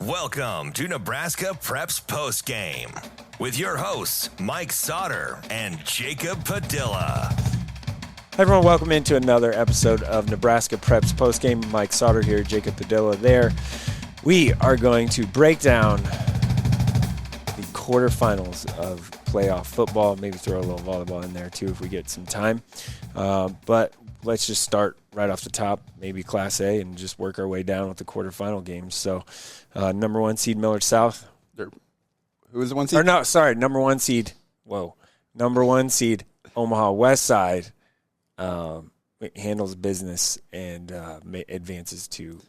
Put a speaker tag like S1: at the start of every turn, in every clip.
S1: Welcome to Nebraska Preps Postgame with your hosts, Mike Sautter and Jacob Padilla.
S2: Hi everyone, welcome into another episode of Nebraska Preps Postgame. Mike Sautter here, Jacob Padilla there. We are going to break down the quarterfinals of playoff football, maybe throw a little volleyball in there too if we get some time. But let's just start right off the top, maybe Class A, and just work our way down with the quarterfinal games. So, number one seed Millard South.
S3: Who was the one seed?
S2: Or no, sorry, number one seed. Number one seed Omaha Westside handles business and advances to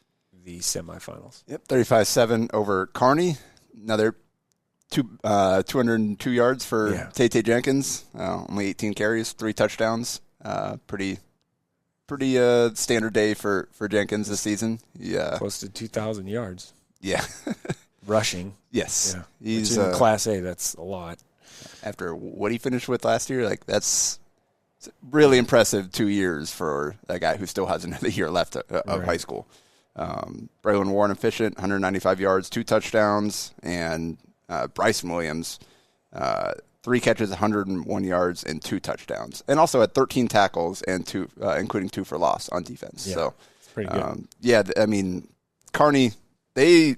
S2: the semifinals.
S3: Yep, 35-7 over Kearney. Another 202 yards for Tate Jenkins. Only 18 carries, 3 touchdowns. Pretty standard day for Jenkins this season. Yeah,
S2: close to 2,000 yards.
S3: Yeah,
S2: rushing.
S3: Yes,
S2: yeah.
S3: He's
S2: in Class A. That's a lot.
S3: After what he finished with last year, that's really impressive. 2 years for a guy who still has another year left of high school. Braylon Warren efficient, 195 yards, 2 touchdowns, and Bryson Williams. 3 catches, 101 yards, and 2 touchdowns. And also had 13 tackles, and 2, including 2 for loss on defense.
S2: Yeah,
S3: so,
S2: it's pretty good.
S3: I mean, Kearney, they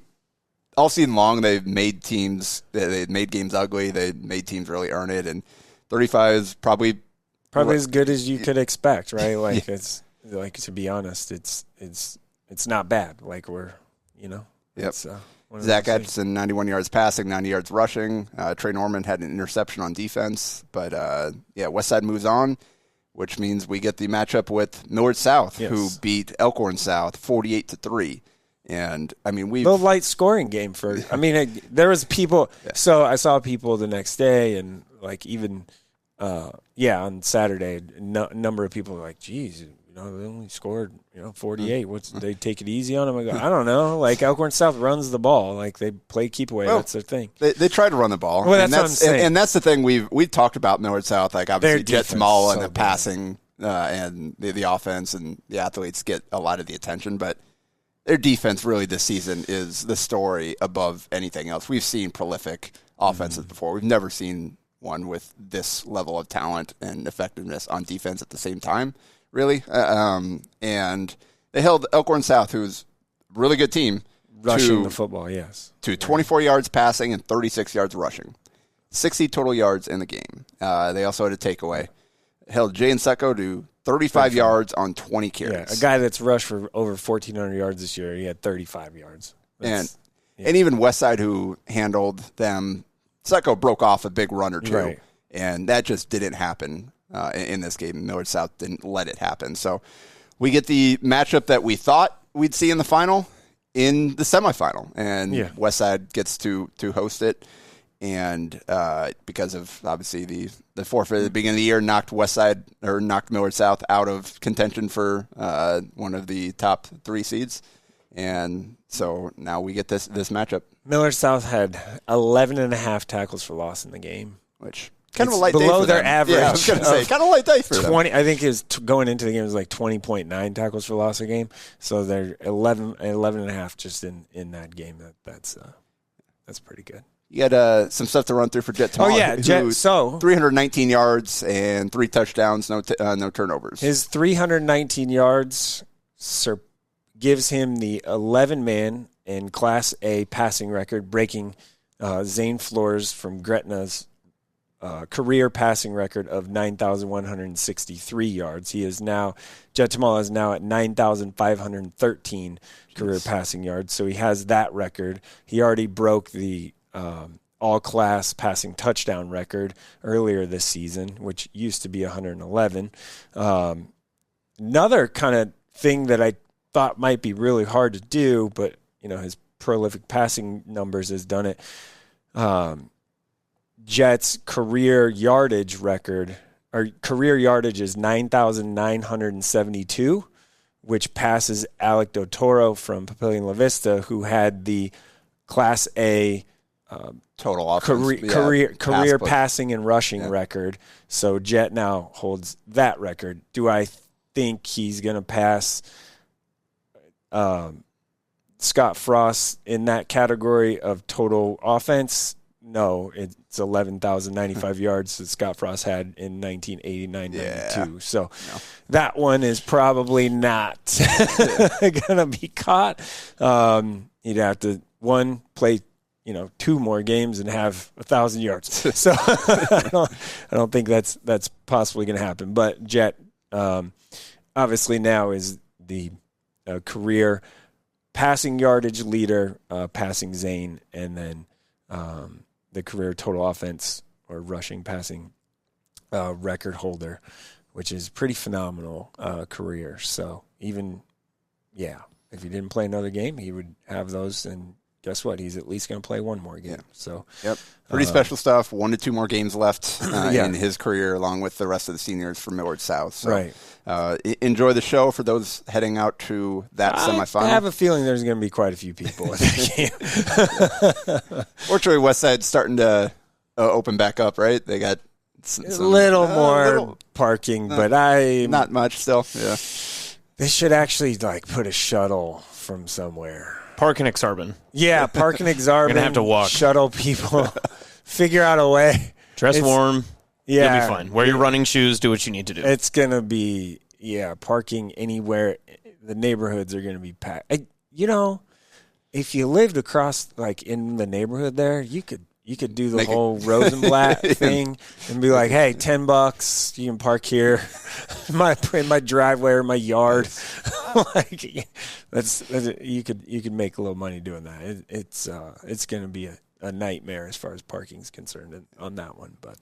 S3: all season long, they've made teams, they made games ugly. They made teams really earn it. And 35 is probably
S2: as good as you could expect, right? Like, it's, like, to be honest, it's not bad. Like, we're,
S3: Yep. Zach Atchison, 91 yards passing, 90 yards rushing. Trey Norman had an interception on defense. But, Westside moves on, which means we get the matchup with Millard South, who beat Elkhorn South 48-3. And, I mean,
S2: the light scoring game there was people. Yeah. So I saw people the next day and, like, even, on Saturday, a number of people were like, geez, they only scored, 48. They take it easy on them? I go, I don't know. Like, Elkhorn South runs the ball. Like, they play keep away. That's their thing.
S3: They try to run the ball.
S2: Well, that's what I'm saying.
S3: And that's the thing we've talked about Millard South. Like, obviously, Jett, Thomalla, and the passing and the offense and the athletes get a lot of the attention. But their defense really this season is the story above anything else. We've seen prolific offenses before. We've never seen one with this level of talent and effectiveness on defense at the same time. Really, and they held Elkhorn South, who's a really good team,
S2: rushing the football,
S3: to 24 yards passing and 36 yards rushing, 60 total yards in the game. They also had a takeaway. Held Jay and Secco to 35 yards on 20 carries.
S2: Yeah, a guy that's rushed for over 1,400 yards this year, he had 35 yards.
S3: And even Westside, who handled them, Secco broke off a big run or two, and that just didn't happen. In this game, Millard South didn't let it happen. So we get the matchup that we thought we'd see in the final in the semifinal, and Westside gets to host it. And because of obviously the forfeit at the beginning of the year, knocked Millard South out of contention for one of the top 3 seeds. And so now we get this matchup.
S2: Millard South had 11.5 tackles for loss in the game,
S3: which kind of a light day
S2: below
S3: for
S2: their
S3: them.
S2: average.
S3: Yeah, I was going to say, kind of light day for
S2: 20,
S3: them.
S2: I think going into the game was like 20.9 tackles for loss a game. So they're 11.5 just in that game. That's pretty good.
S3: You got some stuff to run through for Jett Thomalla.
S2: Oh, yeah, Jett. So
S3: 319 yards and 3 touchdowns, no turnovers.
S2: His 319 yards gives him the 11-man in Class A passing record, breaking Zane Flores from Gretna's career passing record of 9,163 yards. Jett Thomalla is now at 9,513 career passing yards, so he has that record. He already broke the all-class passing touchdown record earlier this season, which used to be 111. Another kind of thing that I thought might be really hard to do, but his prolific passing numbers has done it. Jett's career yardage record, or career yardage, is 9,972, which passes Alec Dotoro from Papillion-La Vista, who had the Class A
S3: total offense,
S2: career passing and rushing record. So Jett now holds that record. Do I think he's going to pass Scott Frost in that category of total offense? No, it's 11,095 yards that Scott Frost had in 1989-92. So that one is probably not going to be caught. He'd have to, play, 2 more games and have 1,000 yards. So I don't think that's possibly going to happen. But Jett obviously now is the career passing yardage leader, passing Zane, and then the career total offense or rushing passing record holder, which is pretty phenomenal career. So even, if he didn't play another game, he would have those, and guess what? He's at least going to play one more game. So
S3: pretty special stuff. 1 to 2 more games left in his career, along with the rest of the seniors from Millard South. So, enjoy the show for those heading out to that semifinal.
S2: I have a feeling there's going to be quite a few people at that game.
S3: Fortunately, Westside's starting to open back up, right? They got
S2: a little more parking, but
S3: not much still. Yeah,
S2: they should actually put a shuttle from somewhere.
S4: Park in Exarban.
S2: Yeah, park in Exarban.
S4: You're going to have to walk.
S2: Shuttle people. Figure out a way.
S4: Dress warm.
S2: Yeah.
S4: You'll be fine. Wear your running shoes. Do what you need to do.
S2: It's going to be, parking anywhere. The neighborhoods are going to be packed. If you lived across, in the neighborhood there, you could do the whole Rosenblatt thing and be like, hey, $10, you can park here in my driveway or my yard. You could make a little money doing that. It's going to be a nightmare as far as parking's concerned on that one. But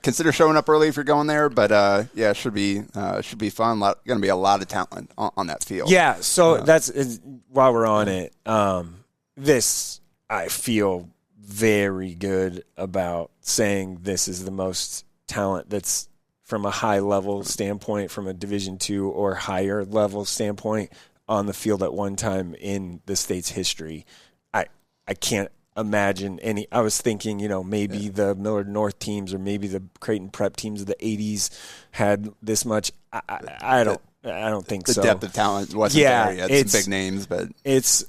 S3: consider showing up early if you're going there. But it should be fun. Going to be a lot of talent on that field.
S2: Yeah. So while we're on it, this I feel very good about saying this is the most talent that's from a high level standpoint, from a Division II or higher level standpoint on the field at one time in the state's history. I can't imagine any. I was thinking, maybe the Millard North teams or maybe the Creighton prep teams of the 80s had this much. I don't think so.
S3: The depth of talent wasn't there yet. It's some big names, but
S2: it's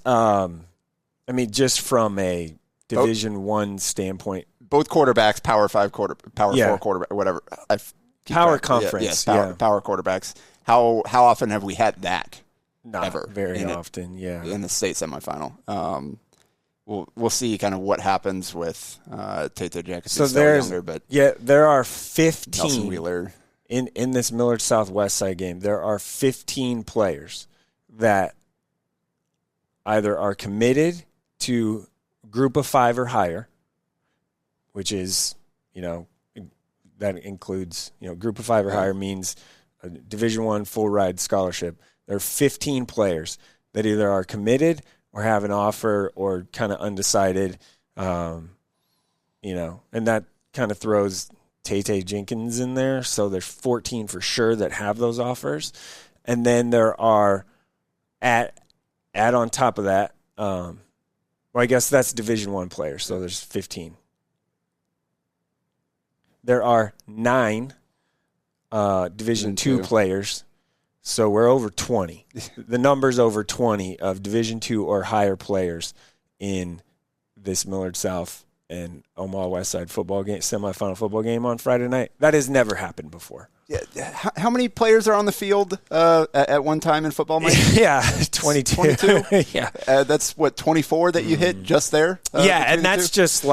S2: just from a Division I standpoint.
S3: Both quarterbacks, Power 5 4 quarterback, whatever.
S2: Power conference.
S3: Power quarterbacks. How often have we had that?
S2: Not
S3: ever.
S2: Very often,
S3: in the state semifinal. We'll see kind of what happens with Tate Jackson.
S2: So there are 15
S3: Nelson Wheeler
S2: in this Millard Southwest side game. There are 15 players that either are committed to Group of 5 or higher, which is, that includes, Group of 5 or higher means a Division I full ride scholarship. There are 15 players that either are committed or have an offer or kind of undecided, and that kind of throws Tate Jenkins in there. So there's 14 for sure that have those offers. And then there are, add on top of that, I guess that's Division I players, so there's 15. There are 9 Division II players, so we're over 20. The number's over 20 of Division II or higher players in this Millard South and Omaha Westside football game, semifinal football game on Friday night. That has never happened before.
S3: Yeah. How many players are on the field at one time in football, Mike?
S2: 22.
S3: 22?
S2: Yeah.
S3: That's, 24 that you hit just there?
S2: And that's just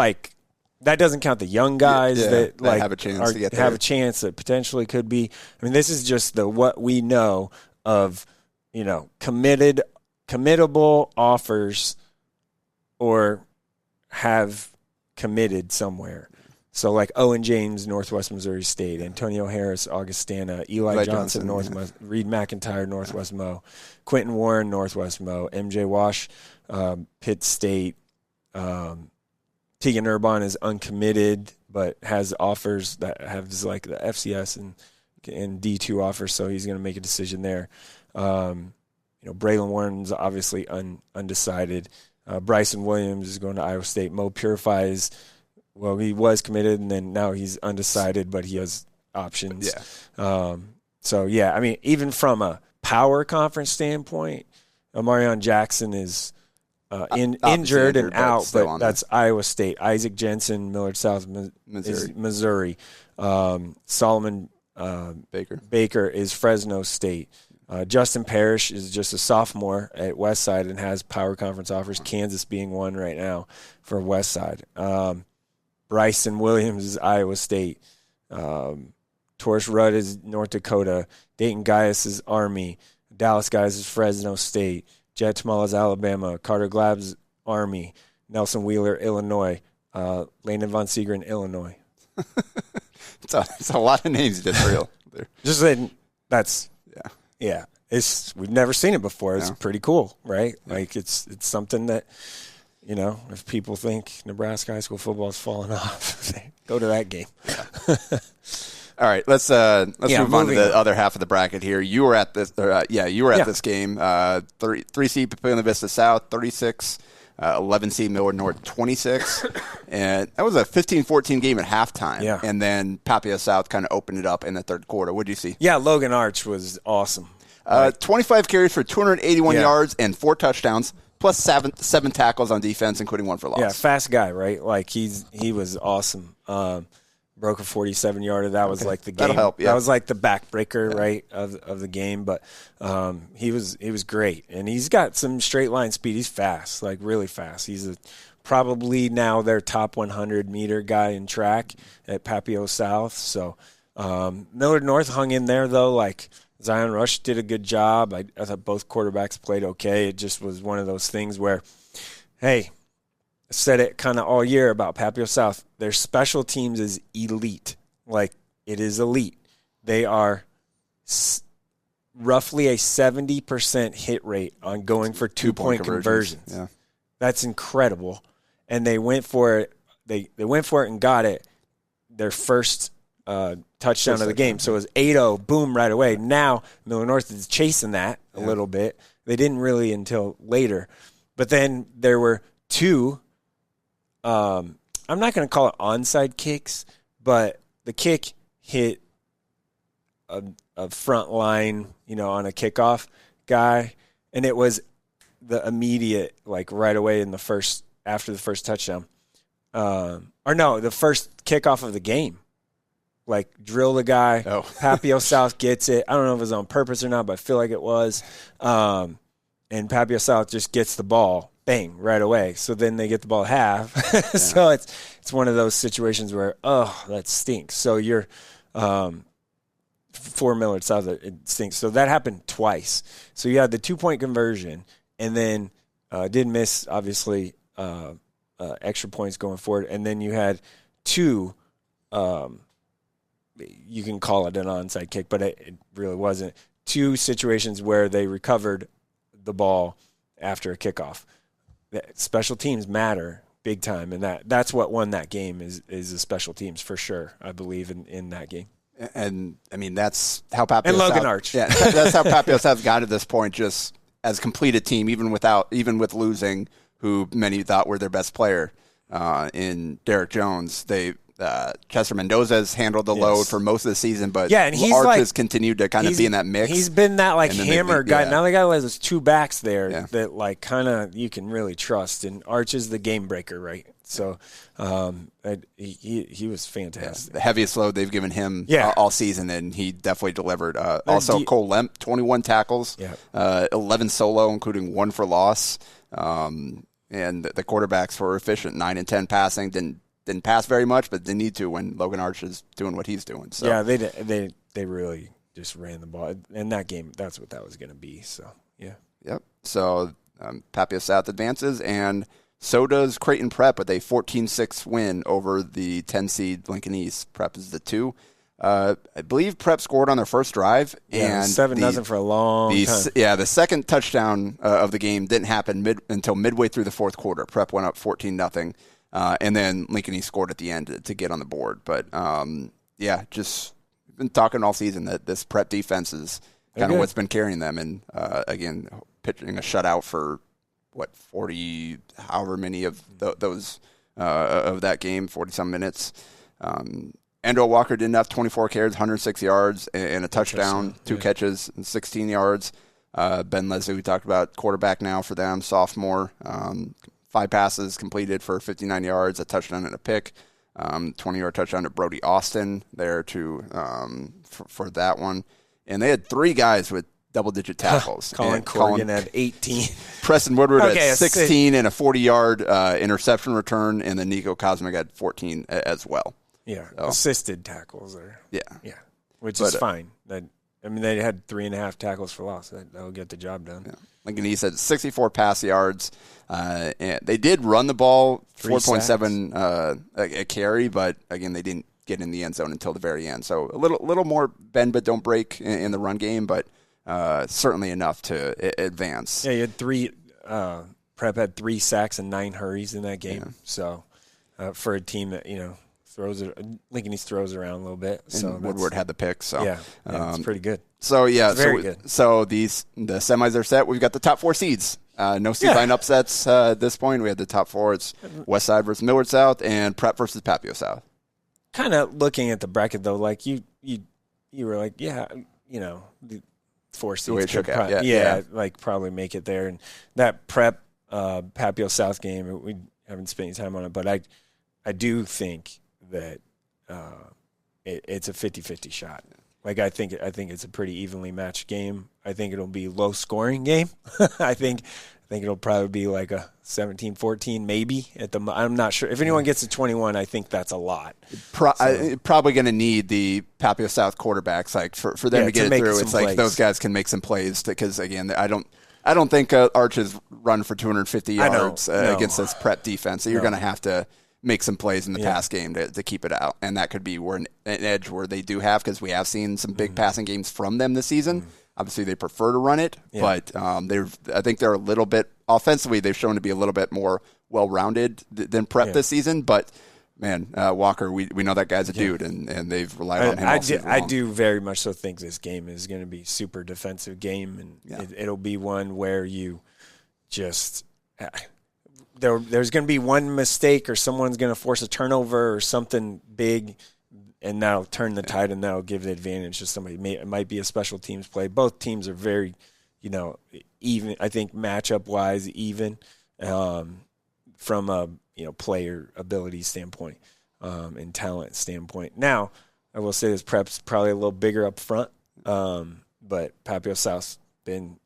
S2: that doesn't count the young guys that
S3: have a chance to get there.
S2: Have a chance that potentially could be. I mean, this is just what we know of, committable offers or have committed somewhere. So Owen James, Northwest Missouri State, Antonio Harris, Augustana, Eli Johnson, Northwest, Reed McIntyre, Northwest Mo, Quentin Warren, Northwest Mo, MJ Wash, Pitt State, Tegan Urbon is uncommitted but has offers that have the FCS and D2 offers, so he's going to make a decision there. Braylon Warren's obviously undecided. Bryson Williams is going to Iowa State. Mo Purify he was committed, and then now he's undecided, but he has options. Even from a power conference standpoint, Amarion Jackson is injured and out,
S3: still
S2: but
S3: on
S2: that's Iowa State. Isaac Jensen, Millard South, Missouri. Solomon Baker is Fresno State. Justin Parrish is just a sophomore at Westside and has power conference offers, Kansas being one right now for Westside. Bryson Williams is Iowa State. Torres Rudd is North Dakota. Dayton Gaius is Army. Dallas Gaius is Fresno State. Jett Thomalla is Alabama. Carter Glabb's Army. Nelson Wheeler, Illinois. Landon Von Segren, Illinois.
S3: It's a lot of names you just real.
S2: Just saying, that's yeah. We've never seen it before. It's pretty cool, right? Yeah. Like it's something that, if people think Nebraska high school football is falling off, go to that game.
S3: Yeah. All right, let's move on to the other half of the bracket here. You were at this. This game. 3 seed Papillion-La Vista South, 36. 11 seed Millard North, 26. And that was a 15-14 game at halftime.
S2: Yeah.
S3: And then Papillion South kind of opened it up in the third quarter. What did you see?
S2: Yeah, Logan Arch was awesome.
S3: 25 carries for 281 yards and 4 touchdowns, plus seven tackles on defense, including 1 for loss.
S2: Yeah, fast guy, right? Like he was awesome. Broke a 47-yarder. That was like the game.
S3: That'll help, yeah.
S2: That was like the backbreaker, right, of the game. But he was great, and he's got some straight line speed. He's fast, like really fast. He's probably now their top 100-meter guy in track at Papillion South. So Millard North hung in there though. Like Zion Rush did a good job. I thought both quarterbacks played okay. It just was one of those things where, hey. I said it kind of all year about Papillion South. Their special teams is elite. Like, it is elite. They are roughly a 70% hit rate on going for two-point conversions. Yeah. That's incredible. And they went for it. They went for it and got it. Their first touchdown of the game. So it was 8-0, boom, right away. Now, Millard North is chasing that a little bit. They didn't really until later. But then there were 2 I'm not going to call it onside kicks, but the kick hit a front line, on a kickoff guy, and it was the immediate, like right away after the first touchdown. The first kickoff of the game. Like, drill the guy. Oh. Papillion South gets it. I don't know if it was on purpose or not, but I feel like it was. And Papillion South just gets the ball. Bang, right away. So then they get the ball at half. So it's one of those situations where, that stinks. So you're for Millard South, it stinks. So that happened twice. So you had the 2-point conversion, and then did miss, obviously, extra points going forward. And then you had 2, you can call it an onside kick, but it really wasn't. 2 situations where they recovered the ball after a kickoff. Special teams matter big time, and that's what won that game is the special teams for sure. I believe in that game.
S3: And I mean that's how Papillion
S2: and Logan
S3: South,
S2: Arch.
S3: Yeah, that's how Papillion South got to this point, just as complete a team, even with losing who many thought were their best player in Derek Jones. Chester Mendoza has handled the load for most of the season, but
S2: and he's
S3: Arch has continued to kind of be in that mix.
S2: He's been that hammer guy. Now they got those 2 backs there that kind of you can really trust, and Arch is the game breaker, right? So he was fantastic.
S3: The heaviest load they've given him all season, and he definitely delivered. Also, Cole Lemp, 21 tackles, 11 solo, including 1 for loss, and the quarterbacks were efficient, 9 and 10 passing. Didn't pass very much, but they need to when Logan Arch is doing what he's doing. So
S2: yeah, they really just ran the ball in that game. That's what that was going to be. So
S3: yep. So Papillion South advances, and so does Creighton Prep with a 14-6 win over the 10 seed Lincoln East. Prep is the 2. I believe Prep scored on their first drive, and
S2: 7-0 for a long time.
S3: Yeah, the second touchdown of the game didn't happen until midway through the fourth quarter. Prep went up 14-0. And then Lincoln East scored at the end to get on the board. But, just been talking all season that this Prep defense is kind of what's been carrying them. And, again, pitching a shutout for, 40, however many of those of that game, 40-some minutes. Endo Walker didn't have 24 carries, 106 yards, and a touchdown, 2 catches, and 16 yards. Ben Leslie, we talked about, quarterback now for them, sophomore. 5 passes completed for 59 yards, a touchdown and a pick. 20-yard touchdown to Brody Austin there for that one. And they had 3 guys with double-digit tackles.
S2: Colin Corrigan had 18.
S3: Preston Woodward had 16 and a 40-yard interception return, and then Nico Cosmic had 14 as well.
S2: Yeah, assisted tackles are.
S3: Yeah,
S2: which is fine. They had 3.5 tackles for loss. That'll get the job done.
S3: Yeah. Lincoln East had 64 pass yards. And they did run the ball 4.7 a carry, but again, they didn't get in the end zone until the very end. So a little more bend but don't break in the run game, but certainly enough to advance.
S2: Yeah, you had 3. Prep had 3 sacks and 9 hurries in that game. Yeah. So for a team that Lincoln East throws around a little bit. So
S3: Woodward had the pick. So
S2: yeah, it's pretty good.
S3: So yeah,
S2: very good.
S3: So the semis are set. We've got the top 4 seeds. No seed line upsets at this point. We had the top 4. It's Westside versus Millard South and Prep versus Papio South.
S2: Kind of looking at the bracket though, like you were like, the 4 seeds could probably make it there. And that Prep Papio South game, we haven't spent any time on it, but I do think that it's a 50-50 shot. Like I think it's a pretty evenly matched game. I think it'll be low scoring game. I think it'll probably be like a 17-14 maybe I'm not sure. If anyone gets to 21, I think that's a lot.
S3: Probably going to need the Papio South quarterbacks like for them to get it through. It's like those guys can make some plays because again, I don't think Arches run for 250 yards against this Prep defense. So you're going to have to make some plays in the pass game to keep it out. And that could be an edge where they do have, because we have seen some big passing games from them this season. Obviously, they prefer to run it, but I think they're a little bit – offensively, they've shown to be a little bit more well-rounded than Prep this season. But, man, Walker, we know that guy's a dude, and they've relied on him all season long.
S2: I do very much so think this game is going to be a super defensive game, and it'll be one where you just there's going to be one mistake or someone's going to force a turnover or something big, and that'll turn the tide and that'll give the advantage to somebody. It might be a special teams play. Both teams are very, even. I think matchup-wise, even from a player ability standpoint and talent standpoint. Now, I will say this Prep's probably a little bigger up front, but Papio South's been,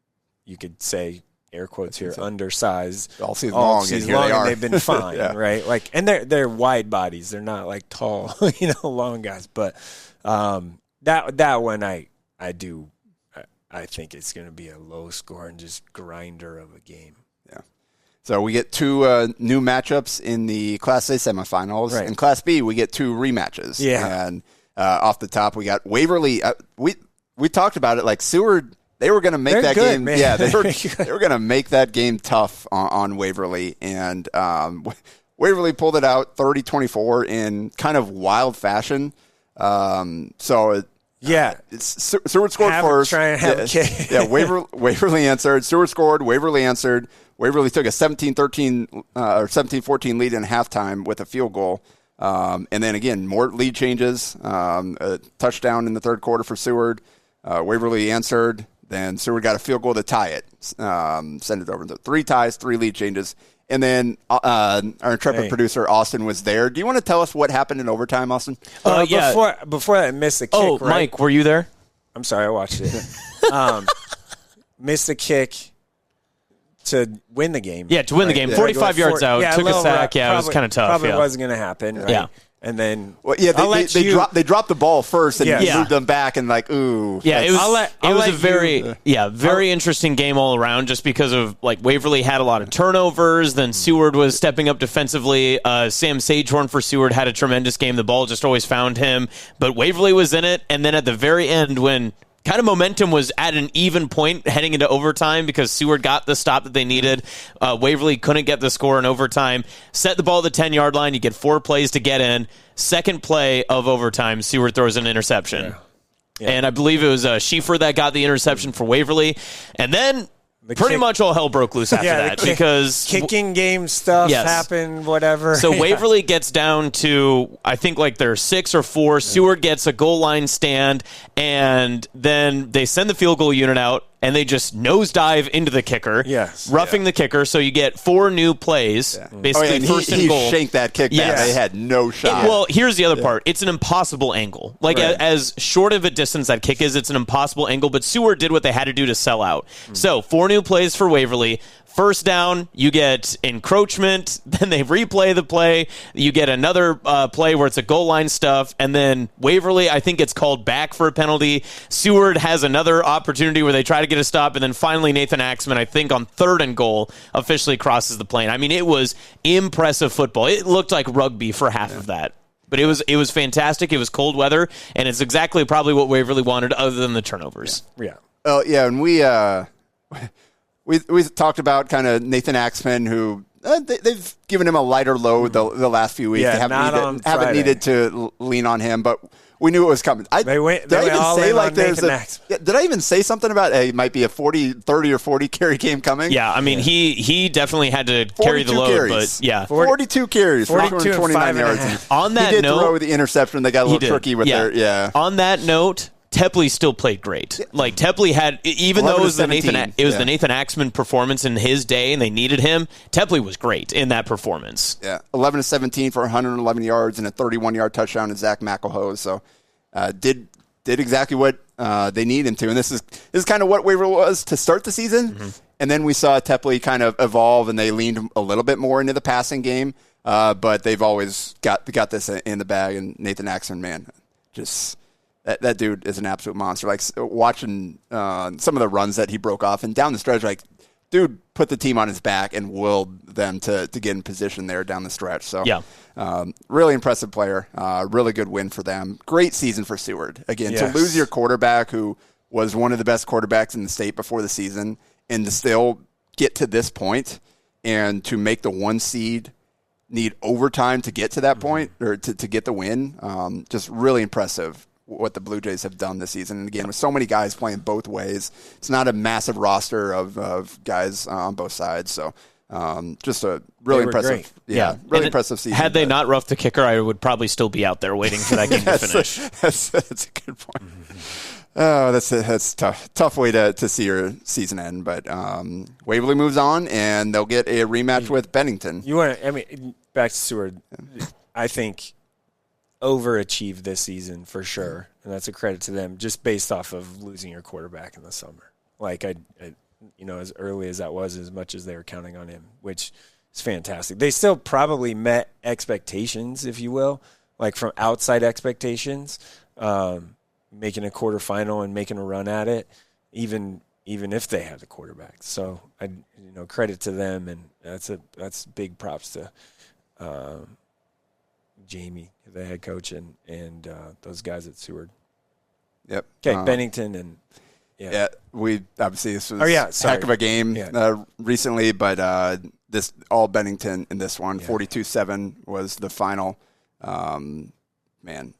S2: you could say, air quotes here, undersized
S3: all season long, and here they are.
S2: And they've been fine, right? Like, and they're wide bodies. They're not like tall, long guys. But that one, I think it's going to be a low score and just grinder of a game. Yeah.
S3: So we get 2 new matchups in the Class A semifinals. Right. In Class B, we get 2 rematches.
S2: Yeah.
S3: And off the top, we got Waverly. We talked about it, like Seward. They were going to make that game. Man. Yeah, they were going to make that game tough on Waverly, and Waverly pulled it out 30-24 in kind of wild fashion. Seward scored first.
S2: Try and have a kick.
S3: Waverly answered. Seward scored. Waverly answered. Waverly took a 17-13 or 17-14 lead in halftime with a field goal. And then again, more lead changes. A touchdown in the third quarter for Seward. Waverly answered. Then Seward got a field goal to tie it, send it over to 3 ties, 3 lead changes. And then our intrepid producer, Austin, was there. Do you want to tell us what happened in overtime, Austin?
S2: Before I missed the kick,
S4: right? Mike, were you there?
S2: I'm sorry, I watched it. Missed the kick to win the game.
S4: Yeah, to win the game. 45 yards out, took a sack. It was kind of tough.
S2: Probably wasn't going to happen. Right? Yeah. And then
S3: they dropped the ball first and moved them back and like, ooh.
S4: Yeah, it was a very interesting game all around just because of like Waverly had a lot of turnovers, then Seward was stepping up defensively. Sam Sagehorn for Seward had a tremendous game. The ball just always found him, but Waverly was in it, and then at the very end when kind of momentum was at an even point heading into overtime because Seward got the stop that they needed. Waverly couldn't get the score in overtime. Set the ball at the 10-yard line. You get 4 plays to get in. Second play of overtime, Seward throws an interception. Yeah. And I believe it was Schieffer that got the interception for Waverly. And then pretty much all hell broke loose after that because
S2: kicking game stuff happened, whatever.
S4: So Waverly gets down to, I think, like they're 6 or 4. Seward gets a goal line stand, and then they send the field goal unit out, and they just nosedive into the kicker, roughing the kicker. So you get 4 new plays, basically first and goal.
S3: He shanked that kick back. They had no shot.
S4: Well, here's the other part. It's an impossible angle. Like, as short of a distance that kick is, it's an impossible angle, but Seward did what they had to do to sell out. So 4 new plays for Waverly. First down, you get encroachment, then they replay the play, you get another play where it's a goal line stuff, and then Waverly, I think, it's called back for a penalty. Seward has another opportunity where they try to get a stop, and then finally Nathan Axman, I think, on 3rd and goal, officially crosses the plane. I mean, it was impressive football. It looked like rugby for half of that. But it was fantastic. It was cold weather, and it's exactly probably what Waverly wanted other than the turnovers.
S2: Yeah.
S3: Oh, yeah, and we talked about kind of Nathan Axman, who they've given him a lighter load the last few weeks.
S2: Yeah,
S3: they haven't needed to lean on him, but we knew it was coming. Did I even say something about it might be a 30 or 40 carry game coming?
S4: Yeah, I mean, he definitely had to carry the load,
S3: carries.
S4: but yeah.
S3: 42 carries,
S2: 42
S3: 29 yards.
S4: On that
S3: he did
S4: note,
S3: throw the interception. They got a little tricky with their
S4: On that note, Tepley still played great. Like, Tepley had, even though it was the Nathan Axman performance in his day and they needed him, Tepley was great in that performance.
S3: Yeah, 11-17 for 111 yards and a 31-yard touchdown to Zach McElhoe. So did exactly what they need him to. And this is kind of what Waverly was to start the season. Mm-hmm. And then we saw Tepley kind of evolve, and they leaned a little bit more into the passing game. But they've always got this in the bag. And Nathan Axman, man, just... That dude is an absolute monster. Like, watching some of the runs that he broke off and down the stretch, like, dude put the team on his back and willed them to get in position there down the stretch. So, really impressive player. Really good win for them. Great season for Seward. Again, to lose your quarterback, who was one of the best quarterbacks in the state before the season, and to still get to this point and to make the 1 seed need overtime to get to that point, or to get the win, just really impressive what the Blue Jays have done this season. And again, with so many guys playing both ways, it's not a massive roster of guys on both sides. So just a really impressive, really impressive season.
S4: Had they not roughed the kicker, I would probably still be out there waiting for that game to finish.
S3: That's a good point. Oh, that's tough way to see your season end. But Waverly moves on, and they'll get a rematch with Bennington.
S2: Back to Seward, I think overachieved this season for sure, and that's a credit to them, just based off of losing your quarterback in the summer. Like, I as early as that was, as much as they were counting on him, which is fantastic. They still probably met expectations, if you will, like from outside expectations, making a quarterfinal and making a run at it, even if they had the quarterback. So credit to them, and that's big props to Jamie, the head coach, and those guys at Seward.
S3: Yep.
S2: Okay, Bennington and
S3: we obviously this was a heck of a game recently, but this all Bennington in this one. 42-7 was the final. Man,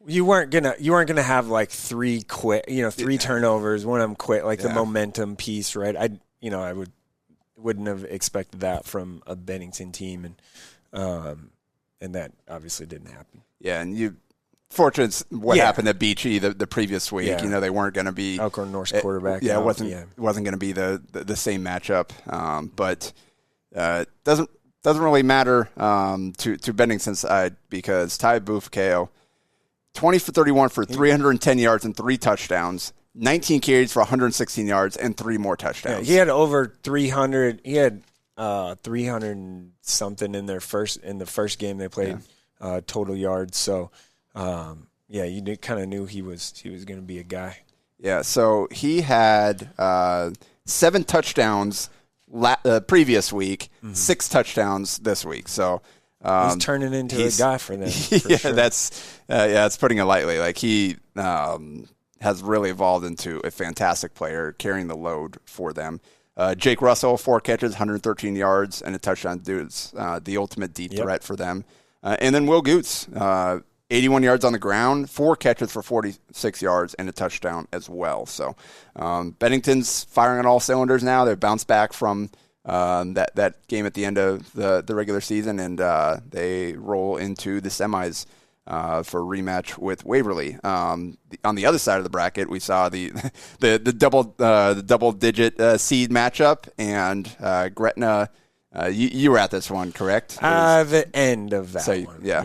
S3: you weren't gonna have like 3 turnovers, one of them quit, like the momentum piece, right? I wouldn't have expected that from a Bennington team, and that obviously didn't happen. Yeah, and fortunate what happened at Beachy the previous week. Yeah. They weren't going to be
S2: Elkhorn North's quarterback.
S3: It wasn't going to be the same matchup. But doesn't really matter to Bennington's side, because Ty Bufakeo, 20 for 31 for 310 yards and 3 touchdowns. 19 carries for 116 yards and 3 more touchdowns.
S2: Yeah, he had over 300. He had 300 something in the first game they played total yards. So you kind of knew he was going to be a guy.
S3: Yeah. So he had 7 touchdowns previous week, 6 touchdowns this week. So
S2: he's turning into a guy for them.
S3: Sure. That's putting it lightly. Like, he has really evolved into a fantastic player, carrying the load for them. Jake Russell, 4 catches, 113 yards, and a touchdown. Dude's the ultimate deep threat for them. And then Will Goots, 81 yards on the ground, 4 catches for 46 yards, and a touchdown as well. So Bennington's firing on all cylinders now. They've bounced back from that game at the end of the regular season, and they roll into the semis for rematch with Waverly. On the other side of the bracket, we saw the double digit seed matchup, and Gretna. You were at this one, correct?
S2: The end of that one.
S3: Yeah.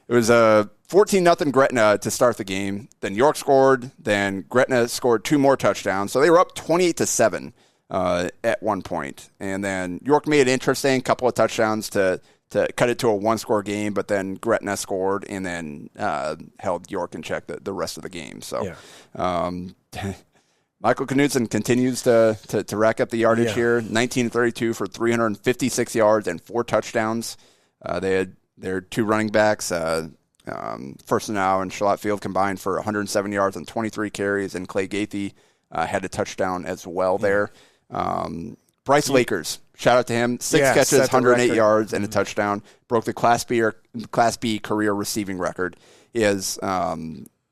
S3: It was 14-0 Gretna to start the game. Then York scored. Then Gretna scored 2 more touchdowns. So they were up 28-7 at one point. And then York made it interesting, couple of touchdowns to cut it to a 1-score game. But then Gretna scored and then held York in check the rest of the game. So Michael Knudsen continues to rack up the yardage here. 19-32 for 356 yards and 4 touchdowns. They had their 2 running backs, First and Now and Charlotte Field combined for 107 yards and 23 carries, and Clay Gaethje had a touchdown as well there. Bryce Lakers, shout out to him. 6 catches, 108 yards, and a touchdown. Broke the Class B career receiving record. He has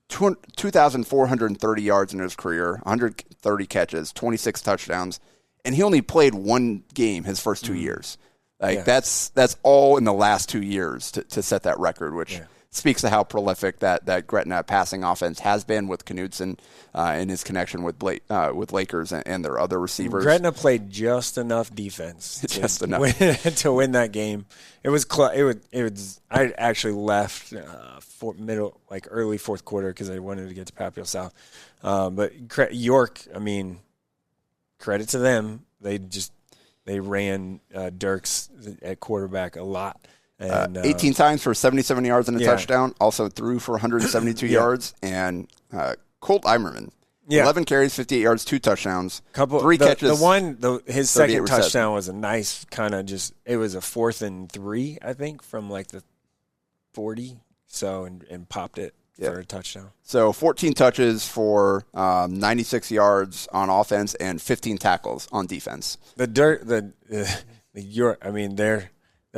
S3: 2,430 yards in his career, 130 catches, 26 touchdowns, and he only played 1 game his first 2 years. That's all in the last 2 years to set that record, which speaks to how prolific that Gretna passing offense has been with Knudsen in his connection with Lakers and their other receivers.
S2: Gretna played just enough defense to win that game. It was I actually left early fourth quarter because I wanted to get to Papillion South. But York, I mean, credit to them. They ran Dirks at quarterback a lot. And,
S3: 18 times for 77 yards and a touchdown. Also threw for 172 yards. And Colt Eimerman, 11 carries, 58 yards, 2 touchdowns, 3 catches.
S2: His second touchdown was a nice kind of it was a 4th and 3, I think, from like the 40. So and popped it for a touchdown.
S3: So 14 touches for 96 yards on offense and 15 tackles on defense.
S2: Their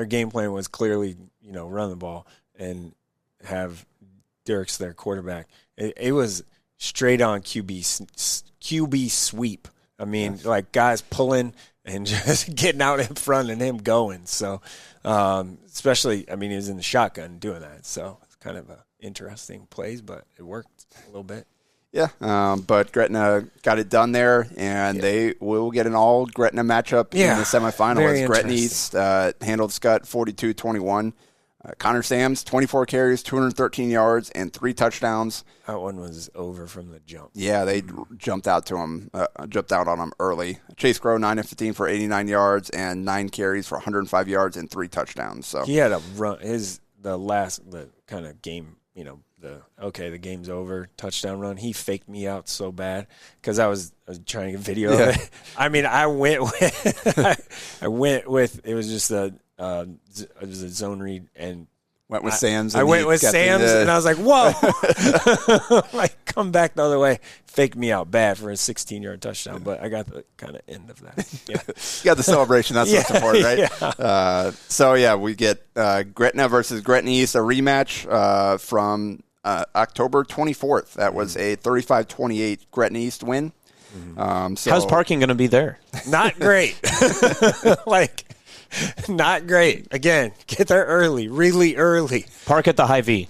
S2: game plan was clearly, run the ball and have Dirks their quarterback. It was straight on QB sweep. I mean, like guys pulling and just getting out in front and him going. So, especially, he was in the shotgun doing that. So it's kind of interesting plays, but it worked a little bit.
S3: Yeah, but Gretna got it done there, and they will get an all-Gretna matchup in the semifinal. As Gretna East handled Skutt 42-21. Connor Sams, 24 carries, 213 yards, and 3 touchdowns.
S2: That one was over from the jump.
S3: Yeah, they jumped out on him early. Chase Crow, 9 of 15 for 89 yards, and 9 carries for 105 yards and 3 touchdowns. So
S2: he had a run. The kind of game, the game's over touchdown run. He faked me out so bad because I was trying to get video of it. I went with it was just it was a zone read and
S3: went with Sam's.
S2: I went with Sam's and I was like, whoa! Come back the other way. Faked me out bad for a 16-yard touchdown, but I got the kind of end of that. Yeah,
S3: you got the celebration. That's what's important, right? Yeah. We get Gretna versus Gretna East, a rematch from October 24th. That was a 35-28 Gretna East win.
S4: How's parking going to be there?
S2: Not great. Not great. Again, get there early, really early.
S4: Park at the Hy-Vee.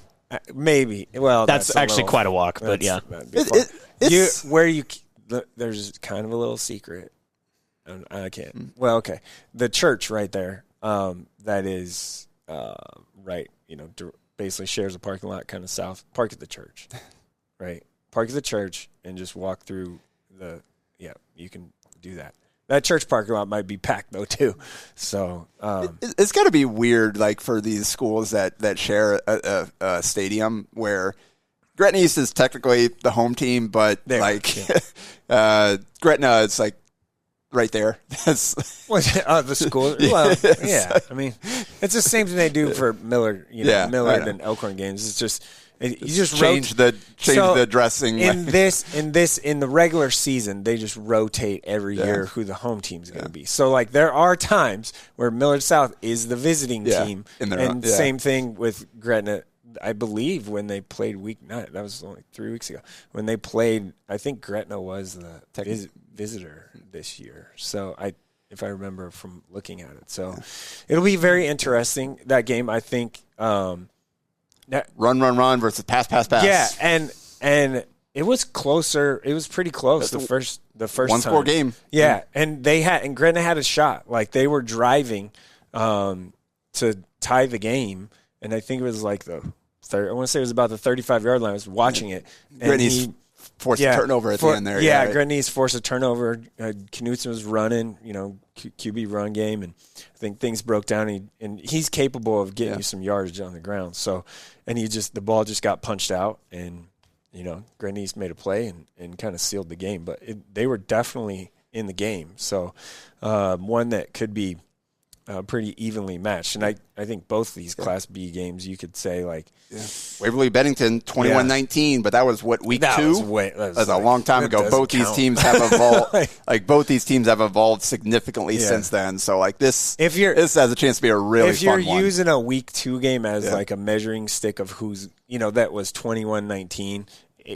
S2: Maybe. Well,
S4: that's actually quite a walk, but yeah.
S2: There's kind of a little secret. I can't. Well, okay. The church right there, that is right, basically shares a parking lot kind of south. Park at the church, right? Park at the church and just walk through you can do that. That church parking lot might be packed though too. So
S3: it's got to be weird, for these schools that share a stadium where Gretna East is technically the home team, but Gretna, it's right there.
S2: The school. Well, yeah. It's the same thing they do for Millard. Millard and Elkhorn games. It's just. You just
S3: change the dressing.
S2: In the regular season, they just rotate every year who the home team's going to be. So there are times where Millard South is the visiting team, same thing with Gretna. I believe when they played week 9, that was only 3 weeks ago. When they played, I think Gretna was the visitor this year. So if I remember from looking at it, so it'll be very interesting that game. I think.
S3: run versus pass.
S2: Yeah, and it was closer. It was pretty close the first
S3: one score game.
S2: Yeah, and Gretna had a shot. Like they were driving to tie the game, and I think it was like I want to say it was about the 35-yard line. I was watching it.
S3: Gretna's forced a turnover at the end there.
S2: Yeah, Gretna's forced a turnover. Knutson was running, QB run game, and I think things broke down. And he's capable of getting you some yardage on the ground. So, and the ball just got punched out, and Gretna's made a play and kind of sealed the game. But they were definitely in the game. So, one that could be pretty evenly matched. And I think both these Class B games, you could say, like...
S3: Yeah. Waverly Bennington, 21-19, but that was week 2? That was a long time ago. Both these teams have evolved. Both these teams have evolved significantly since then. So, this has a chance to be a really fun one.
S2: If you're using a week 2 game as, a measuring stick of who's, that was 21-19,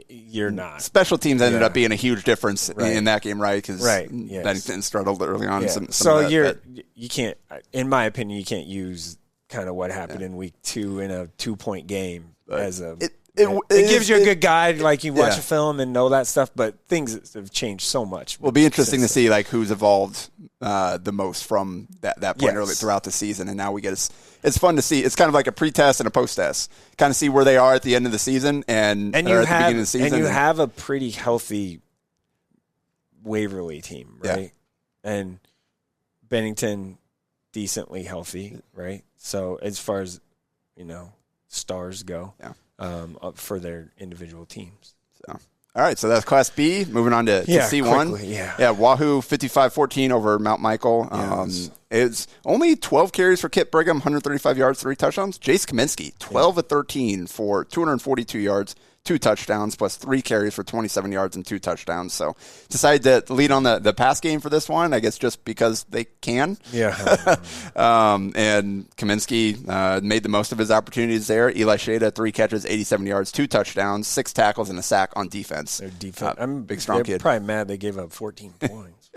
S2: you're not.
S3: Special teams ended up being a huge difference in that game, right? Because Bennington struggled early on.
S2: Yeah. You can't, in my opinion, you can't use kind of what happened in week 2 in a 2-point game as a. It gives you a good guide, like you watch a film and know that stuff, but things have changed so much.
S3: It'll be interesting to see who's evolved the most from that point early throughout the season, and now we get it's fun to see. It's kind of like a pre-test and a post-test, kind of see where they are at the end of the season and at the beginning of the season.
S2: And you have a pretty healthy Waverly team, right? Yeah. And Bennington decently healthy, right? So as far as stars go. Yeah. Up for their individual teams.
S3: So, all right, so that's Class B. Moving on to C1.
S2: Quickly,
S3: Wahoo 55-14 over Mount Michael. It's only 12 carries for Kit Brigham, 135 yards, 3 touchdowns. Jace Kaminsky, 12 of 13 for 242 yards, 2 touchdowns, plus 3 carries for 27 yards and 2 touchdowns. So decided to lead on the pass game for this one, I guess just because they can.
S2: Yeah.
S3: And Kaminsky made the most of his opportunities there. Eli Shada, 3 catches, 87 yards, 2 touchdowns, 6 tackles, and a sack on defense.
S2: Their defense.
S3: Big, strong kid.
S2: Probably mad they gave up 14 points.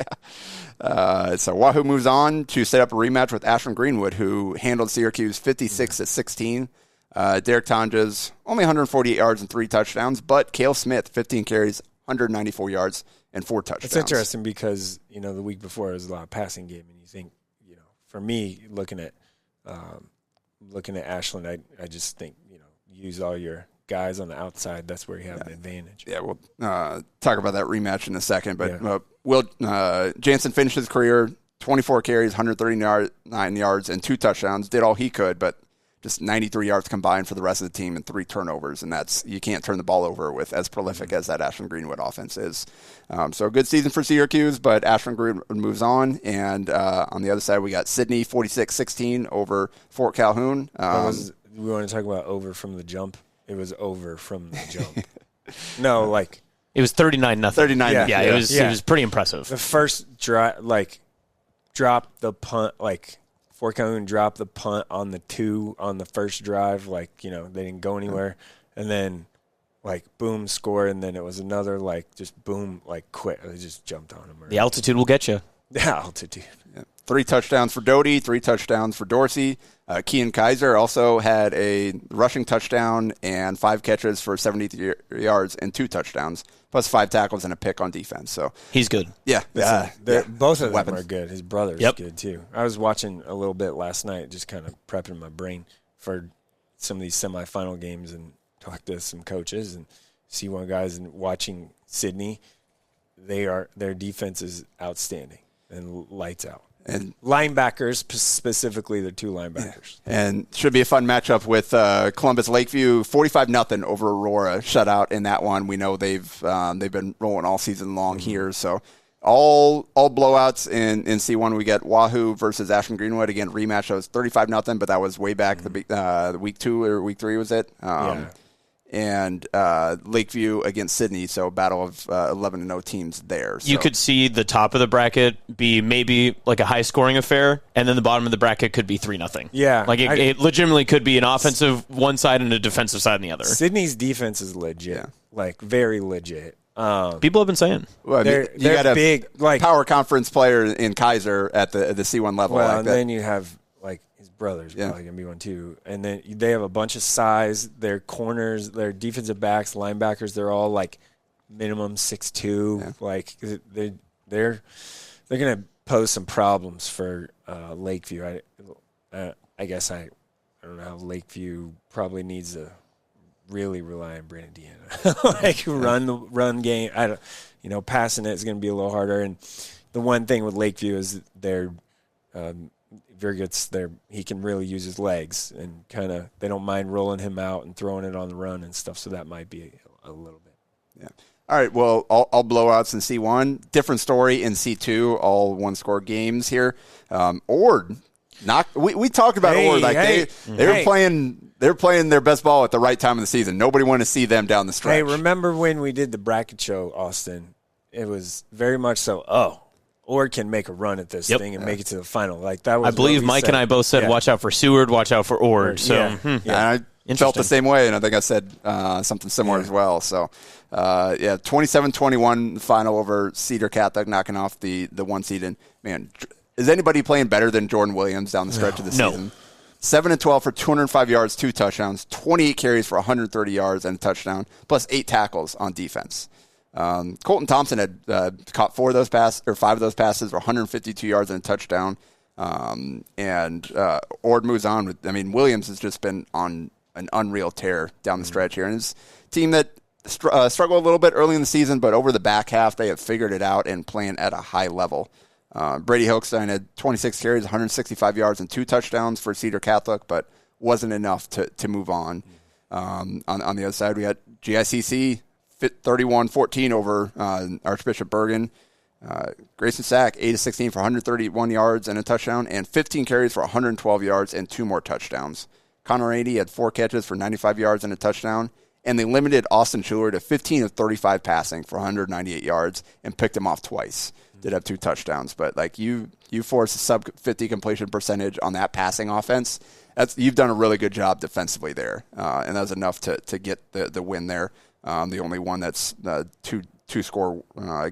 S3: So Wahoo moves on to set up a rematch with Ashland-Greenwood, who handled Syracuse 56-16. Derek Tonjas, only 148 yards and 3 touchdowns, but Cale Smith, 15 carries, 194 yards and 4 touchdowns.
S2: It's interesting because, the week before it was a lot of passing game, and you think, for me, looking at Ashland, I just think, use all your guys on the outside. That's where you have the advantage.
S3: Yeah, we'll talk about that rematch in a second, but Will Jansen finished his career 24 carries, 139 yards, and 2 touchdowns. Did all he could, but just 93 yards combined for the rest of the team and 3 turnovers, and you can't turn the ball over with as prolific as that Ashland-Greenwood offense is. So a good season for Syracuse, but Ashland-Greenwood moves on, and on the other side we got Sidney 46-16 over Fort Calhoun.
S2: We want to talk about over from the jump. It was over from the jump. No,
S4: it was 39-0.
S3: 39-0.
S4: Yeah, it was pretty impressive.
S2: The first dropped the punt, Fort Calhoun dropped the punt on the first drive, they didn't go anywhere, and then boom, score, and then it was another just boom, quit. They just jumped on him.
S4: The altitude will get you.
S2: The altitude.
S3: Yeah. 3 touchdowns for Doty, 3 touchdowns for Dorsey. Kean Kaiser also had a rushing touchdown and 5 catches for 70 yards and 2 touchdowns, plus 5 tackles and a pick on defense. So
S4: he's good.
S3: Yeah.
S2: Both of them are good. His brother's good, too. I was watching a little bit last night, just kind of prepping my brain for some of these semifinal games and talk to some coaches and C1 guys and watching Sidney. Their defense is outstanding and lights out. And linebackers, specifically the 2 linebackers.
S3: And should be a fun matchup with Columbus Lakeview, 45-0 over Aurora, shutout in that one. We know they've been rolling all season long here. So all blowouts in C1. We get Wahoo versus Ashland-Greenwood. Again, rematch. That was 35-0, but that was way back the week 2 or week 3 was it? And Lakeview against Sidney, so a battle of 11-0 teams there. So.
S4: You could see the top of the bracket be maybe a high-scoring affair, and then the bottom of the bracket could be 3-0.
S2: Yeah.
S4: It legitimately could be an offensive one side and a defensive side on the other.
S2: Sidney's defense is legit, very legit.
S4: People have been saying.
S3: Well,
S2: they're
S3: got a
S2: big,
S3: power conference player in Kaiser at the C1 level.
S2: Well, and then you have like his brother's probably going to be one too. And then they have a bunch of size. Their corners, their defensive backs, linebackers, they're all like minimum 6'2". Yeah. Like they're going to pose some problems for Lakeview. I guess I don't know how Lakeview probably needs to really rely on Brandon Deanna. Like run game. Passing it is going to be a little harder. And the one thing with Lakeview is they're he can really use his legs and they don't mind rolling him out and throwing it on the run and stuff. So that might be a little bit.
S3: Yeah. All right. Well, all blowouts in C1. Different story in C2. All one-score games here. Ord. We talked about Ord. Like they were playing. They were playing their best ball at the right time of the season. Nobody wanted to see them down the stretch.
S2: Hey, remember when we did the bracket show, Austin? It was very much so. Ord can make a run at this thing and make it to the final. Like that was.
S4: I believe Mike and I both said, "Watch out for Seward, watch out for Ord." So
S3: and I felt the same way, and I think I said something similar as well. So 27-21 final over Cedar Catholic, knocking off the 1 seed. And man, is anybody playing better than Jordan Williams down the stretch of the season? 7-12 for 205 yards, 2 touchdowns, 28 carries for 130 yards and a touchdown, plus 8 tackles on defense. Colton Thompson had caught 5 of those passes for 152 yards and a touchdown. And Ord moves on with. Williams has just been on an unreal tear down the stretch here, and his team that struggled a little bit early in the season, but over the back half they have figured it out and playing at a high level. Brady Hochstein had 26 carries, 165 yards, and 2 touchdowns for Cedar Catholic, but wasn't enough to move on. On the other side, we had GICC 31-14 over Archbishop Bergen. Grayson Sack 8-16 for 131 yards and a touchdown, and 15 carries for 112 yards and 2 more touchdowns. Connor 80 had 4 catches for 95 yards and a touchdown, and they limited Austin Schuler to 15 of 35 passing for 198 yards and picked him off twice. Did have 2 touchdowns, but like you force a sub 50 completion percentage on that passing offense. You've done a really good job defensively there, and that was enough to get the win there. The only one that's two score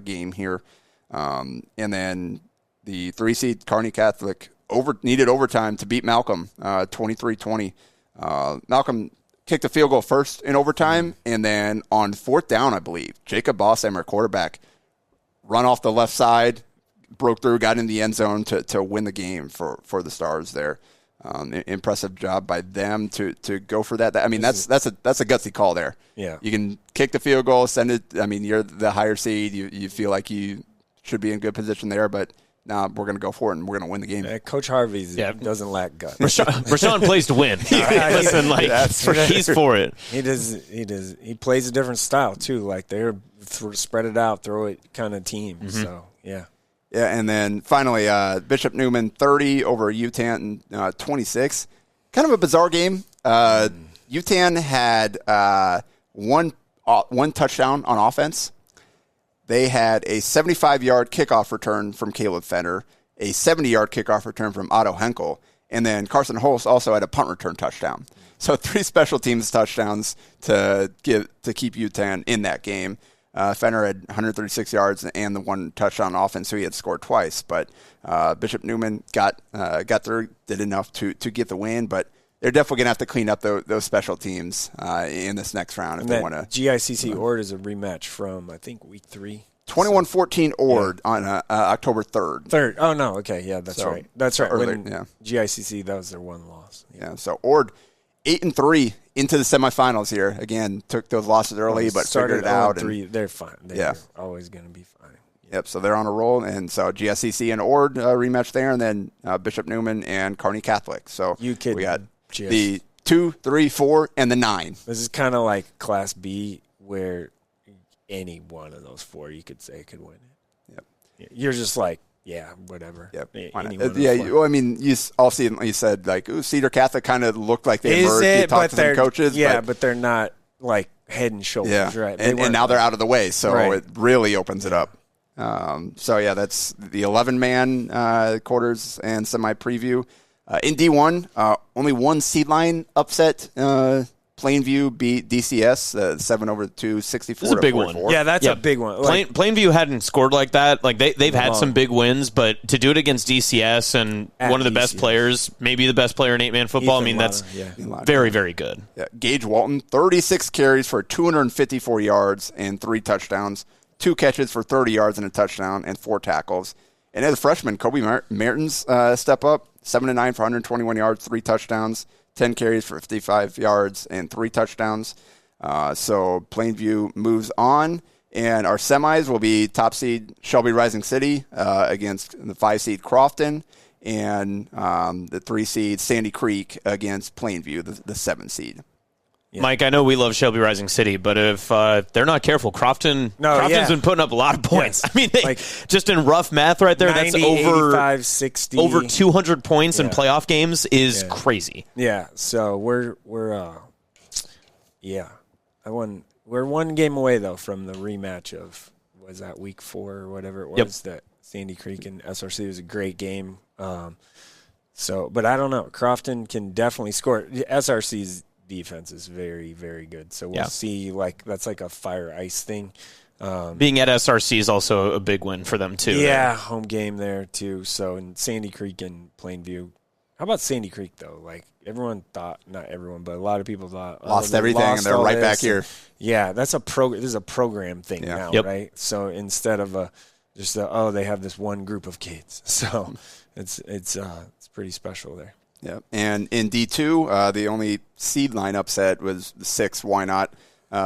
S3: game here, and then the 3 seed Kearney Catholic needed overtime to beat Malcolm 23-20. Malcolm kicked a field goal first in overtime, and then on 4th down, I believe Jacob Bosshammer, quarterback, run off the left side, broke through, got in the end zone to win the game for the Stars there. Impressive job by them to go for that. That's a gutsy call there.
S2: Yeah,
S3: you can kick the field goal, send it. You're the higher seed. You feel like you should be in good position there, but we're going to go for it and we're going to win the game.
S2: Coach Harvey doesn't lack guts.
S4: Rashawn plays to win. Listen, he's for it.
S2: He does. He plays a different style too. Like they're spread it out, throw it kind of team. Mm-hmm. So yeah.
S3: Yeah, and then finally, Bishop Neumann 30 over UTAN 26. Kind of a bizarre game. UTAN had one touchdown on offense. They had a 75-yard kickoff return from Caleb Fenner, a 70-yard kickoff return from Otto Henkel, and then Carson Holst also had a punt return touchdown. So 3 special teams touchdowns to keep UTAN in that game. Fenner had 136 yards and the 1 touchdown on offense, so he had scored twice. But Bishop Neumann got through, did enough to get the win. But they're definitely going to have to clean up those special teams in this next round if they want to.
S2: GICC Ord is a rematch from, I think, week 3.
S3: 21-14 Ord on October 3rd.
S2: Oh, no. Okay, yeah, that's right. That's right.
S3: Earlier,
S2: GICC, that was their 1 loss.
S3: Yeah, so Ord 8-3 into the semifinals here. Again, took those losses early, but figured it out.
S2: They're fine. They're always going to be fine.
S3: Yep, so they're on a roll. And so GSCC and Ord rematch there, and then Bishop Neumann and Kearney Catholic. So we got the 2, 3, 4, and the 9.
S2: This is kind of like Class B where any one of those 4 you could say could win it.
S3: Yep.
S2: You're just like, yeah, whatever.
S3: Yep. You all see. You said Cedar Catholic kind of looked like they emerged. You talked to some coaches,
S2: but they're not like head and shoulders, right?
S3: And now they're out of the way, so it really opens it up. That's the 11-man quarters and semi preview. In D1, only 1 seed line upset Plainview beat DCS 7-2, 64-44.
S4: This is a big one.
S2: Yeah, that's a big one.
S4: Plainview hadn't scored like that. Like they've had some big wins, but to do it against DCS and one of the best players, maybe the best player in 8-man football, that's very, very good.
S3: Yeah. Gage Walton, 36 carries for 254 yards and 3 touchdowns, 2 catches for 30 yards and a touchdown, and 4 tackles. And as a freshman, Kobe Mertens step up, 7-9 for 121 yards, 3 touchdowns, 10 carries for 55 yards and 3 touchdowns. So Plainview moves on. And our semis will be top seed Shelby Rising City against the 5 seed Crofton, and the 3 seed Sandy Creek against Plainview, the 7 seed.
S4: Yeah. Mike, I know we love Shelby Rising City, but if they're not careful, Crofton's been putting up a lot of points. Yes. I mean, just in rough math right there, 90, that's over
S2: 85, 60.
S4: Over 200 points in playoff games is crazy.
S2: Yeah, so we're one game away though from the rematch of week 4 or whatever it was that Sandy Creek and SRC was a great game. But I don't know. Crofton can definitely score. SRC's defense is very, very good. So we'll see. That's like a fire ice thing.
S4: Being at SRC is also a big win for them too.
S2: Yeah, home game there too. So in Sandy Creek and Plainview. How about Sandy Creek though? Everyone thought, not everyone, but a lot of people thought
S3: lost everything and they're right back here.
S2: Yeah, that's this is a program thing now, right? So instead of they have this one group of kids. So it's pretty special there.
S3: Yeah, and in D2, the only seed line upset was the 6. Why not?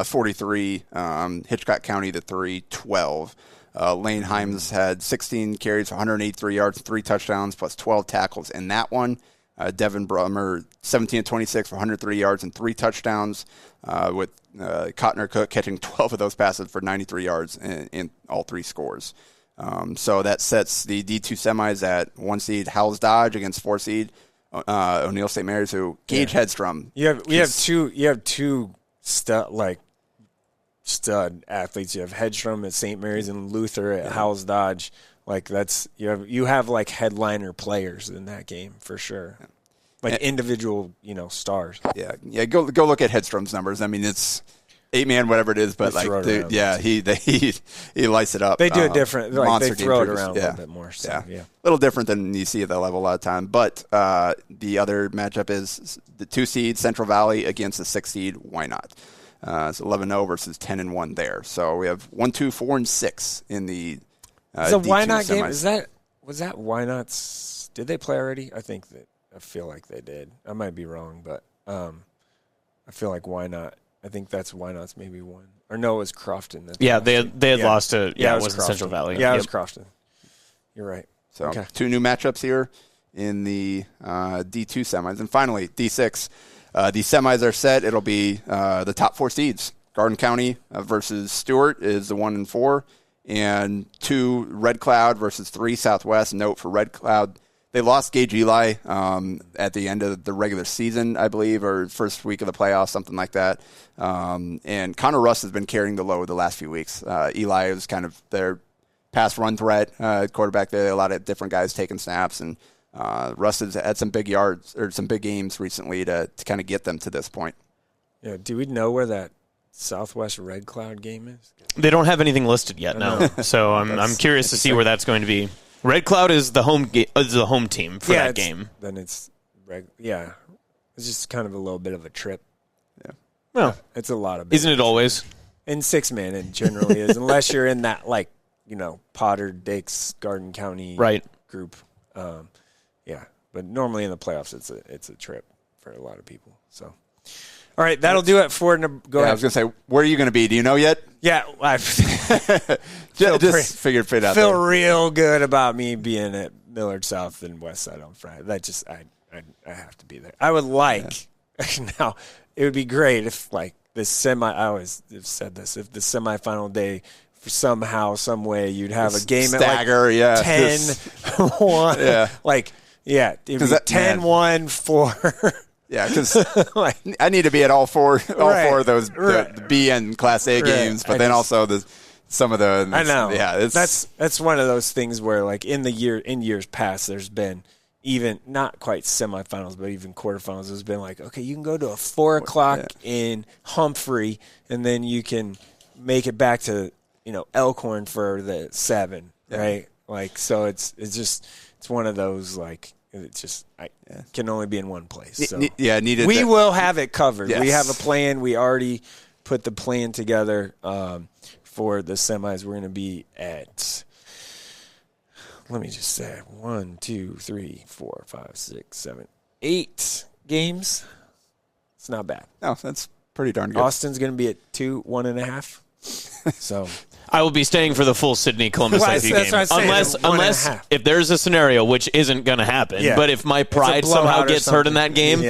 S3: 43. Hitchcock County the 3. 12. Lane Himes had 16 carries, 183 yards, 3 touchdowns, plus 12 tackles in that one. Devin Brummer 17-26 for 103 yards and 3 touchdowns. With Cotner Cook catching 12 of those passes for 93 yards in all 3 scores. So that sets the D2 semis at 1 seed Howells Dodge against 4 seed. O'Neill St. Mary's, who Gage Hedstrom.
S2: You have two stud athletes. You have Hedstrom at St. Mary's and Luther at Howells Dodge. You have headliner players in that game for sure. Individual, stars.
S3: Yeah. Go look at Hedstrom's numbers. I mean, it's 8-man, whatever it is, but he lights it up.
S2: They do it different. They throw it around a little bit more. So, a
S3: little different than you see at that level a lot of time. But the other matchup is the 2 seed Central Valley against the 6 seed. Why not? It's 11-0 versus 10-1 there. So we have 1, 2, 4, and 6 in the.
S2: The Why Not game was that Why Not's? Did they play already? I feel like they did. I might be wrong, but I feel like Why Not. I think that's Why Not's maybe one. Or no, it was Crofton.
S4: They had lost to it wasn't Central Valley.
S2: Yeah, it was Crofton. You're right.
S3: So 2 new matchups here in the D2 semis. And finally, D6. The semis are set. It'll be the top 4 seeds. Garden County versus Stewart is the 1 and 4. And 2 Red Cloud versus 3 Southwest. Note for Red Cloud, they lost Gage Eli at the end of the regular season, I believe, or first week of the playoffs, something like that. And Connor Russ has been carrying the load the last few weeks. Eli was kind of their pass run threat quarterback there. A lot of different guys taking snaps, and Russ has had some big yards or some big games recently to kind of get them to this point.
S2: Yeah. Do we know where that Southwest Red Cloud game is?
S4: They don't have anything listed yet, no. So I'm curious to see where that's going to be. Red Cloud is the home team for that game.
S2: Then it's it's just kind of a little bit of a trip.
S3: Yeah.
S4: Well,
S2: it's a lot of.
S4: Isn't it always?
S2: In 6-man, it generally is, unless you're in that Potter, Dix, Garden County group. But normally in the playoffs, it's a trip for a lot of people. So. All right, that'll do it for go ahead.
S3: I was going to say, where are you going to be? Do you know yet?
S2: Yeah, I
S3: just figured it out.
S2: Feel real good about me being at Millard South and Westside on Friday. That just I have to be there. I would now. It would be great if the semi. I always have said this. If the semifinal day, somehow, some way, you'd have a game
S3: stagger,
S2: at 10-1. It'd be 10-1 for.
S3: Yeah, because I need to be at all four of those the B and Class A games, but also some of the.
S2: I know.
S3: Yeah,
S2: that's one of those things where in years past, there's been even not quite semifinals, but even quarterfinals has been like, okay, you can go to a 4 o'clock in Humphrey, and then you can make it back to Elkhorn for the 7, right? Like, so it's one of those like. It's just can only be in one place. So.
S3: Needed.
S2: We will have it covered.
S3: Yes.
S2: We have a plan. We already put the plan together for the semis. We're going to be at. Let me just say 1, 2, 3, 4, 5, 6, 7, 8 games. It's not bad.
S3: No, that's pretty darn good.
S2: Austin's going to be at 2, 1.5. So.
S4: I will be staying for the full Sidney Columbus Lakeview game. Unless if there's a scenario which isn't going to happen. Yeah. But if my pride somehow gets hurt in that game,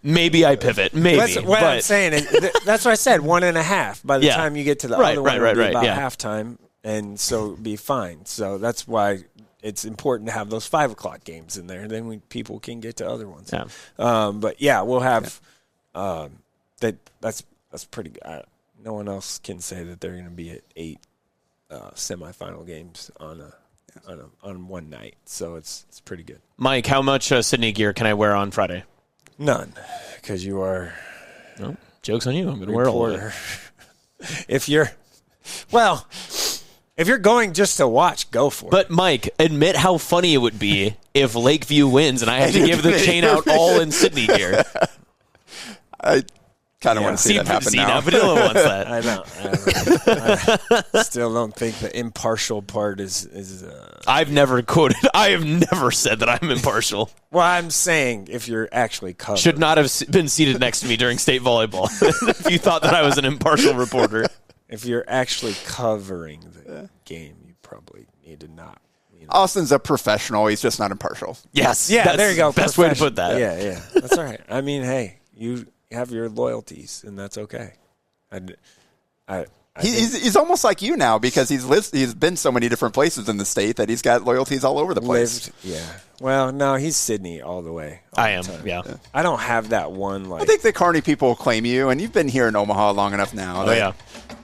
S4: maybe I pivot. Maybe.
S2: That's what I'm saying. That's what I said, 1.5. By the time you get to the other one, it'll be about halftime, and so it'll be fine. So that's why it's important to have those 5 o'clock games in there. Then people can get to other ones.
S4: Yeah.
S2: But we'll have that's pretty good. No one else can say that they're going to be at 8 semifinal games on one night, so it's pretty good.
S4: Mike, how much Sidney gear can I wear on Friday?
S2: None, because you are.
S4: No, joke's on you. I'm going to wear all of it.
S2: If you're going just to watch, go for it.
S4: But Mike, admit how funny it would be if Lakeview wins and I have to give the chain out all in Sidney gear.
S3: I kind of want to see that happen now.
S4: Padilla wants that.
S2: I know. I still don't think the impartial part is.
S4: I've never quoted. I have never said that I'm impartial.
S2: Well, I'm saying if you're actually covering.
S4: Should not have been seated next to me during state volleyball. If you thought that I was an impartial reporter.
S2: If you're actually covering the game, you probably need to not.
S3: Austin's a professional. He's just not impartial.
S4: Yes.
S2: Yeah, there you go.
S4: Best way to put that.
S2: Yeah. That's all right. I mean, hey, you have your loyalties, and that's okay.
S3: He's almost like you now because he's been so many different places in the state that he's got loyalties all over the place.
S2: Well, no, he's Sidney all the way.
S4: I am. Yeah.
S2: I don't have that one. Like
S3: I think the Kearney people claim you, and you've been here in Omaha long enough now.
S4: Yeah.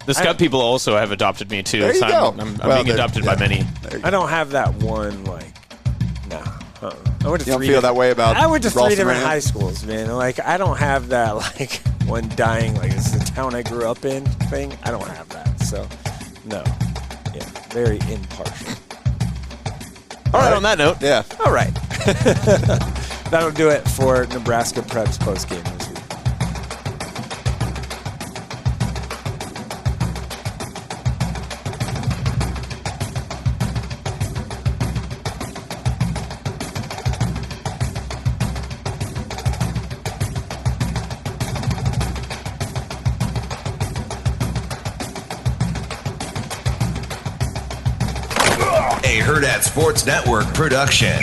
S4: The Skutt people also have adopted me too.
S3: There you go.
S4: I'm being adopted by many.
S2: I don't have that one. Like, no. I went to
S3: you don't feel that way about
S2: I went to 3 different
S3: Rand?
S2: high schools, man. Like, I don't have that, like, one dying, like, it's the town I grew up in thing. I don't have that. So, no. Yeah, very impartial.
S4: All right, on that note.
S3: Yeah.
S2: All right. That'll do it for Nebraska Preps postgame this week.
S1: A Hurrdat Sports Network production.